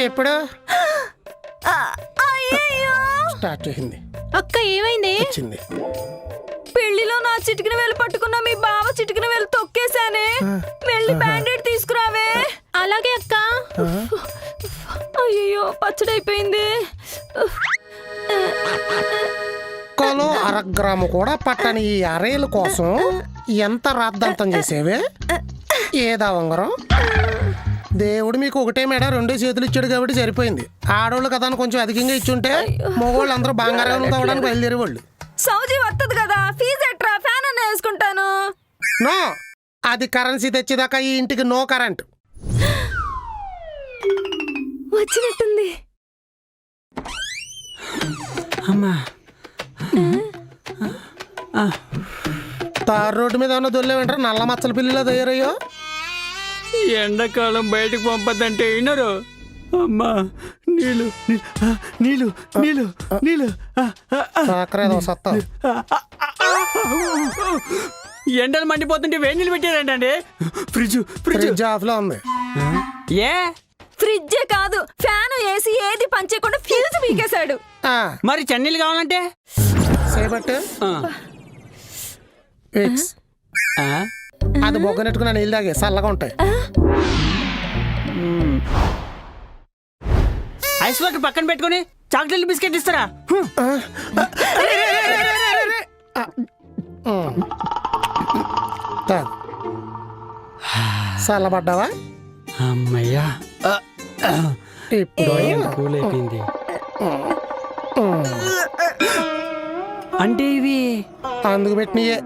ఎప్పుడు అయ్యయ్యో స్టార్ట్ చేసింది. అక్క ఏమైంది? వచ్చింది. పెళ్లిలో నా చిటికిన వేలు పట్టుకున్న మీ బావ చిటికిన వేలు తొక్కేశానే. వెళ్ళి బ్యాండేడ్ తీసుకురావే. అలాగే అక్క. అయ్యో పచ్చడైపోయింది. ఒక్కలో 1/2 గ్రాము కూడా పట్టని ఈ అరేల కోసం ఎంత రాద్ధాంతం చేసేవే? ఏదా ఉంగరం? దేవుడు మీకు ఒకటే మేడ 2 చేతులు ఇచ్చాడు కాబట్టి సరిపోయింది. ఆడోళ్ళు కదా అని కొంచెం అధికంగా ఇచ్చుంటే మగవాళ్ళు అందరూ బంగారం తవ్వడానికి బయలుదేరేవాళ్ళు. సౌజీ వత్తది కదా, ఫీజు ఎట్రా? ఫ్యాన్ అన్న వేసుకుంటాను. నో, అది కరెన్సీ తెచ్చేదాకా ఈ ఇంటికి నో కరెంట్. వచ్చినట్టుంది. అమ్మా తారు రోడ్డు మీద ఏమన్నా దొల్లేమంటారు? నల్ల మచ్చల పిల్లిలో తయారయ్యో. ఎండాకాలం బయటకు పంపద్దంటే వినరు. అమ్మా నీళ్ళు నీళ్ళు నీళ్ళు నీళ్ళు సాకరేదో సత్తా. ఎండలు మండిపోతుంటే వేడి నీళ్ళు పెట్టారంటండి. ఫ్రిడ్జ్ ఫ్రిడ్జ్ ఫ్రిడ్జ్ ఆఫ్ లో ఉంది. ఏ ఫ్రిడ్జే కాదు, ఫ్యాన్ ఏసీ ఏది పనిచేయకుండా ఫ్యూజ్ పీకేశాడు. మరి చన్నీళ్ళు కావాలంటే సేపట్టు విక్స్. అది బొగ్గనెట్టుకున్న నీళ్ళు తాగే చల్లగా ఉంటాయి. ఐస్ వాటర్ పక్కన పెట్టుకుని చాక్లెట్ బిస్కెట్ ఇస్తారా? చల్లబడ్డావా? అమ్మయ్యా ఇప్పుడు కూల్ అయిపోయింది. అంటే ఇవి అందుకు పెట్టినయే.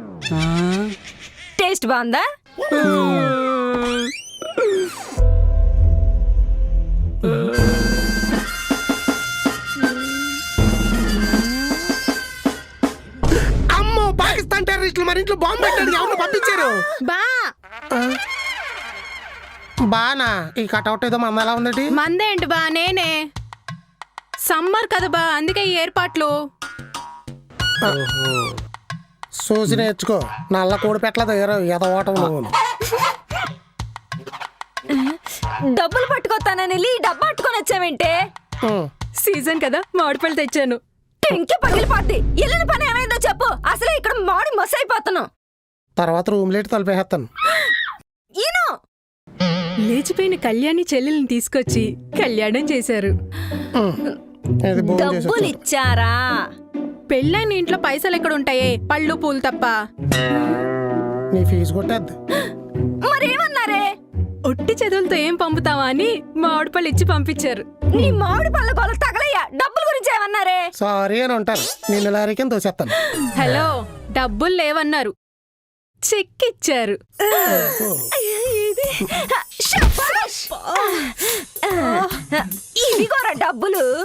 టేస్ట్ బాగుందా? అమ్మో, పాకిస్తాన్ టెర్రరిస్టులు మన ఇంట్లో బాంబు పెట్టాడు. ఎవరు పంపించారు? బా బానా ఈ కటౌట్ ఏదో మంద ఎలా ఉందటి? మందేంటి బా, నేనే. సమ్మర్ కదా బా, అందుకే ఈ ఏర్పాట్లు. చూసి నేర్చుకో. నల్ల కోడి పెట్టలేదు ఎదవటం నువ్వు. డబ్బులు పట్టుకొస్తానని వెళ్ళి డబ్బు పట్టుకొని వచ్చావేంటే? సీజన్ కదా, మామిడిపళ్ళు తెచ్చాను. టెంకి పగిలిపోద్ది. ఇల్లుని పని ఏమైందో చెప్పు. అసలే ఇక్కడ మాడి మస్ అయిపోతాను. తర్వాత రూమ్ లేట్ తలిపేస్తాను. ఈను లేచిపోయిన కళ్యాణి చెల్లెల్ని తీసుకొచ్చి కళ్యాణం చేశారు. డబ్బులు ఇచ్చారా? పెళ్ళైన ఇంట్లో పైసలు ఎక్కడ ఉంటాయే, పళ్ళు పూలు తప్ప. నీ ఫీజు కొట్టేద్ది. మరేమన్నారే? ఒట్టి చదువులతో ఏం పంపుతావా అని మామిడిపళ్ళు ఇచ్చి పంపించారు. నీ మామిడి పళ్ళ గొల్ల తగలయ్యా. డబ్బుల గురించి ఏమన్నారే? సారీ అని ఉంటారు. నిన్ను లారీకి తోసేస్తాను. హలో, డబ్బులు లేవన్నారు, చెక్ ఇచ్చారు. ఇది